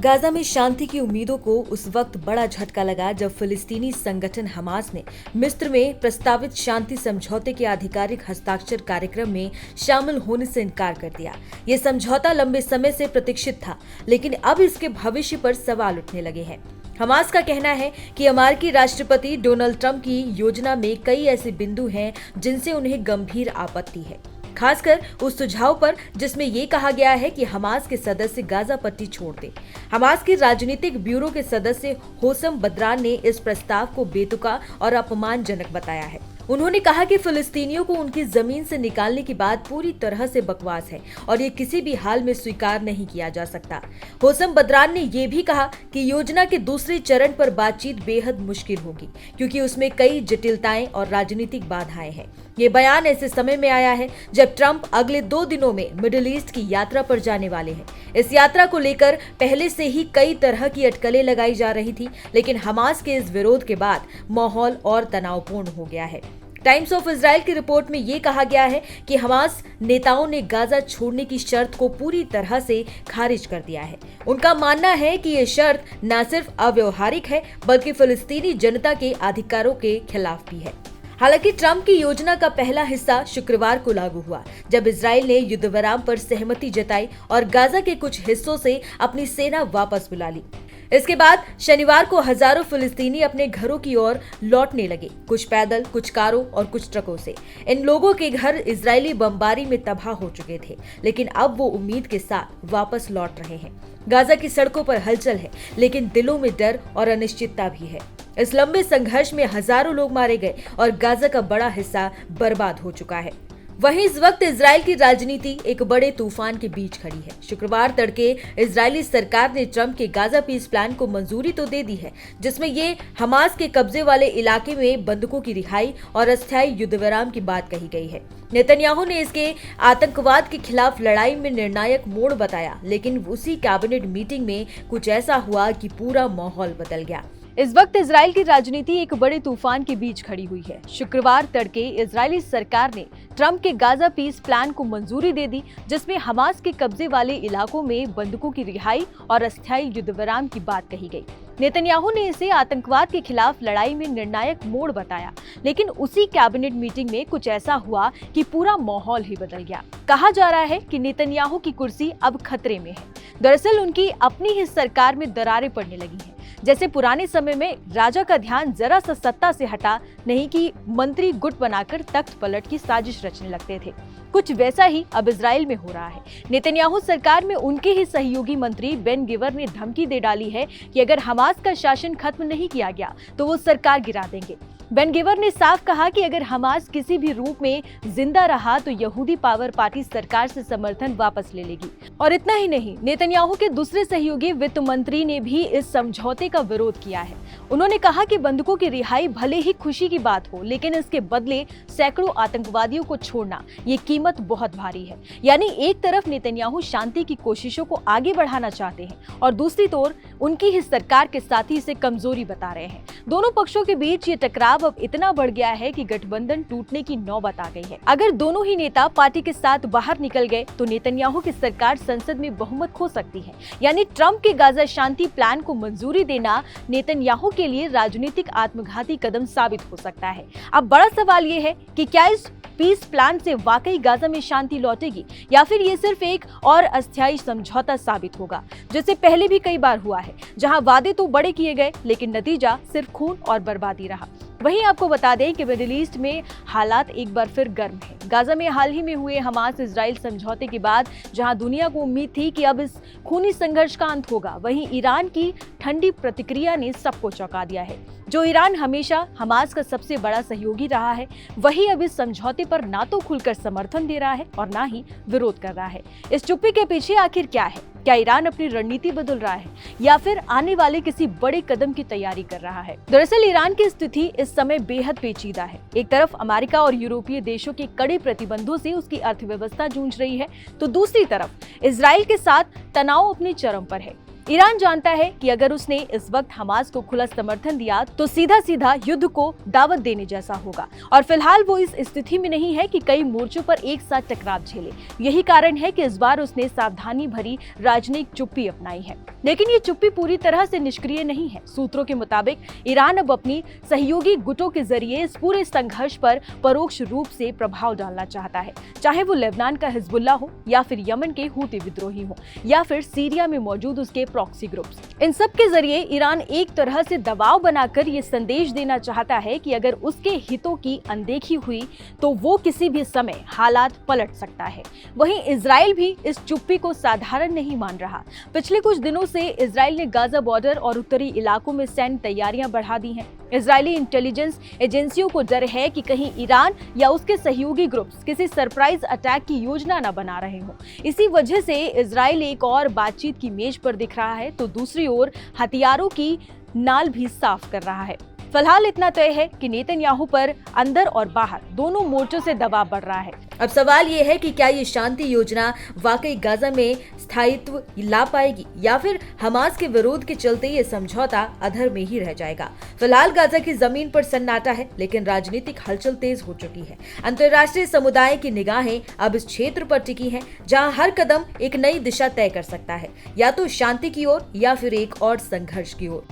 Gaza में शांति की उम्मीदों को उस वक्त बड़ा झटका लगा जब फिलिस्तीनी संगठन हमास ने मिस्र में प्रस्तावित शांति समझौते के आधिकारिक हस्ताक्षर कार्यक्रम में शामिल होने से इनकार कर दिया। ये समझौता लंबे समय से प्रतीक्षित था, लेकिन अब इसके भविष्य पर सवाल उठने लगे हैं। हमास का कहना है कि अमेरिकी राष्ट्रपति डोनाल्ड ट्रंप की योजना में कई ऐसे बिंदु हैं जिनसे उन्हें गंभीर आपत्ति है, खासकर उस सुझाव पर जिसमें ये कहा गया है कि हमास के सदस्य गाजा पट्टी छोड़ दें। हमास के राजनीतिक ब्यूरो के सदस्य होसम बदरान ने इस प्रस्ताव को बेतुका और अपमानजनक बताया है। उन्होंने कहा कि फिलिस्तीनियों को उनकी जमीन से निकालने की बात पूरी तरह से बकवास है और ये किसी भी हाल में स्वीकार नहीं किया जा सकता। होसम बदरान ने ये भी कहा कि योजना के दूसरे चरण पर बातचीत बेहद मुश्किल होगी, क्योंकि उसमें कई जटिलताएं और राजनीतिक बाधाएं हैं। ये बयान ऐसे समय में आया है जब ट्रंप अगले 2 दिनों में मिडिल ईस्ट की यात्रा पर जाने वाले हैं। इस यात्रा को लेकर पहले से ही कई तरह की अटकलें लगाई जा रही थी, लेकिन हमास के इस विरोध के बाद माहौल और तनावपूर्ण हो गया है। टाइम्स ऑफ इजराइल की रिपोर्ट में ये कहा गया है कि हमास नेताओं ने गाजा छोड़ने की शर्त को पूरी तरह से खारिज कर दिया है। उनका मानना है कि ये शर्त न सिर्फ अव्यवहारिक है, बल्कि फिलिस्तीनी जनता के अधिकारों के खिलाफ भी है। हालांकि ट्रंप की योजना का पहला हिस्सा शुक्रवार को लागू हुआ, जब इजराइल ने युद्धविराम पर सहमति जताई और गाजा के कुछ हिस्सों से अपनी सेना वापस बुला ली। इसके बाद शनिवार को हजारों फिलिस्तीनी अपने घरों की ओर लौटने लगे, कुछ पैदल, कुछ कारों और कुछ ट्रकों से। इन लोगों के घर इजरायली बमबारी में तबाह हो चुके थे, लेकिन अब वो उम्मीद के साथ वापस लौट रहे हैं। गाजा की सड़कों पर हलचल है, लेकिन दिलों में डर और अनिश्चितता भी है। इस लंबे संघर्ष में हजारों लोग मारे गए और गाजा का बड़ा हिस्सा बर्बाद हो चुका है। वहीं इस वक्त इजराइल की राजनीति एक बड़े तूफान के बीच खड़ी है। शुक्रवार तड़के इजरायली सरकार ने ट्रंप के गाजा पीस प्लान को मंजूरी तो दे दी है, जिसमें ये हमास के कब्जे वाले इलाके में बंधकों की रिहाई और अस्थायी युद्धविराम की बात कही गई है। नेतन्याहू ने इसके आतंकवाद के खिलाफ लड़ाई में निर्णायक मोड़ बताया, लेकिन उसी कैबिनेट मीटिंग में कुछ ऐसा हुआ कि पूरा माहौल बदल गया। इस वक्त इजराइल की राजनीति एक बड़े तूफान के बीच खड़ी हुई है। शुक्रवार तड़के इजरायली सरकार ने ट्रंप के गाजा पीस प्लान को मंजूरी दे दी, जिसमें हमास के कब्जे वाले इलाकों में बंधकों की रिहाई और अस्थायी युद्धविराम की बात कही गई। नेतन्याहू ने इसे आतंकवाद के खिलाफ लड़ाई में निर्णायक मोड़ बताया, लेकिन उसी कैबिनेट मीटिंग में कुछ ऐसा हुआ कि पूरा माहौल ही बदल गया। कहा जा रहा है कि नेतन्याहू की कुर्सी अब खतरे में है। दरअसल उनकी अपनी ही सरकार में दरारें पड़ने लगी हैं। जैसे पुराने समय में राजा का ध्यान जरा सा सत्ता से हटा नहीं कि मंत्री गुट बनाकर तख्त पलट की साजिश रचने लगते थे, कुछ वैसा ही अब इजराइल में हो रहा है। नेतन्याहू सरकार में उनके ही सहयोगी मंत्री बेन गिवर ने धमकी दे डाली है कि अगर हमास का शासन खत्म नहीं किया गया तो वो सरकार गिरा देंगे। बेन गिवर ने साफ कहा कि अगर हमास किसी भी रूप में जिंदा रहा तो यहूदी पावर पार्टी सरकार से समर्थन वापस ले लेगी। और इतना ही नहीं, नेतन्याहू के दूसरे सहयोगी वित्त मंत्री ने भी इस समझौते का विरोध किया है। उन्होंने कहा कि बंधकों की रिहाई भले ही खुशी की बात हो, लेकिन इसके बदले सैकड़ों आतंकवादियों को छोड़ना ये कीमत बहुत भारी है। यानी एक तरफ नेतन्याहू शांति की कोशिशों को आगे बढ़ाना चाहते हैं और दूसरी ओर उनकी ही सरकार के साथी इसे कमजोरी बता रहे हैं। दोनों पक्षों के बीच ये टकराव अब इतना बढ़ गया है कि गठबंधन टूटने की नौबत आ गई है। अगर दोनों ही नेता पार्टी के साथ बाहर निकल गए तो नेतन्याहू की सरकार संसद में बहुमत खो सकती है। यानी ट्रंप के गाजा शांति प्लान को मंजूरी देना नेतन्याहू के लिए राजनीतिक आत्मघाती कदम साबित हो सकता है। अब बड़ा सवाल ये है कि क्या इस पीस प्लान से वाकई गाजा में शांति लौटेगी या फिर ये सिर्फ एक और अस्थायी समझौता साबित होगा, जैसे पहले भी कई बार हुआ है, जहां वादे तो बड़े किए गए लेकिन नतीजा सिर्फ खून और बर्बादी रहा। वहीं आपको बता दें कि मिडिल ईस्ट में हालात एक बार फिर गर्म है। गाजा में हाल ही में हुए हमास इजराइल समझौते के बाद जहां दुनिया को उम्मीद थी कि अब इस खूनी संघर्ष का अंत होगा, वहीं ईरान की ठंडी प्रतिक्रिया ने सबको चौंका दिया है। जो ईरान हमेशा हमास का सबसे बड़ा सहयोगी रहा है, वही अब इस समझौते पर ना तो खुलकर समर्थन दे रहा है और ना ही विरोध कर रहा है। इस चुप्पी के पीछे आखिर क्या है? क्या ईरान अपनी रणनीति बदल रहा है या फिर आने वाले किसी बड़े कदम की तैयारी कर रहा है? दरअसल ईरान की स्थिति इस समय बेहद पेचीदा है। एक तरफ अमेरिका और यूरोपीय देशों के कड़े प्रतिबंधों से उसकी अर्थव्यवस्था जूझ रही है, तो दूसरी तरफ इजराइल के साथ तनाव अपने चरम पर है। ईरान जानता है कि अगर उसने इस वक्त हमास को खुला समर्थन दिया तो सीधा सीधा युद्ध को दावत देने जैसा होगा, और फिलहाल वो इस स्थिति में नहीं है कि कई मोर्चों पर एक साथ टकराव झेले। यही कारण है कि इस बार उसने सावधानी भरी राजनयिक चुप्पी अपनाई है। लेकिन ये चुप्पी पूरी तरह से निष्क्रिय नहीं है। सूत्रों के मुताबिक ईरान अब अपनी सहयोगी गुटों के जरिए इस पूरे संघर्ष पर परोक्ष रूप से प्रभाव डालना चाहता है, चाहे वो लेबनान का हिजबुल्लाह हो या फिर यमन के हूती विद्रोही हो या फिर सीरिया में मौजूद उसके प्रॉक्सी ग्रुप्स। इन सब के जरिए ईरान एक तरह से दबाव बनाकर ये संदेश देना चाहता है कि अगर उसके हितों की अनदेखी हुई तो वो किसी भी समय हालात पलट सकता है। वहीं इजराइल भी इस चुप्पी को साधारण नहीं मान रहा। पिछले कुछ दिनों से इजराइल ने गाजा बॉर्डर और उत्तरी इलाकों में सैन्य तैयारियां बढ़ा दी हैं। इजरायली इंटेलिजेंस एजेंसियों को डर है कि कहीं ईरान या उसके सहयोगी ग्रुप्स किसी सरप्राइज अटैक की योजना न बना रहे हों। इसी वजह से इजराइल एक और बातचीत की मेज पर दिख रहा है तो दूसरी ओर हथियारों की नाल भी साफ कर रहा है। फिलहाल इतना तय है कि नेतन्याहू पर अंदर और बाहर दोनों मोर्चों से दबाव बढ़ रहा है। अब सवाल ये है कि क्या ये शांति योजना वाकई गाजा में स्थायित्व ला पाएगी या फिर हमास के विरोध के चलते ये समझौता अधर में ही रह जाएगा। फिलहाल गाजा की जमीन पर सन्नाटा है, लेकिन राजनीतिक हलचल तेज हो चुकी है। अंतर्राष्ट्रीय समुदाय की निगाहें अब इस क्षेत्र पर टिकी हैं, जहां हर कदम एक नई दिशा तय कर सकता है, या तो शांति की ओर या फिर एक और संघर्ष की ओर।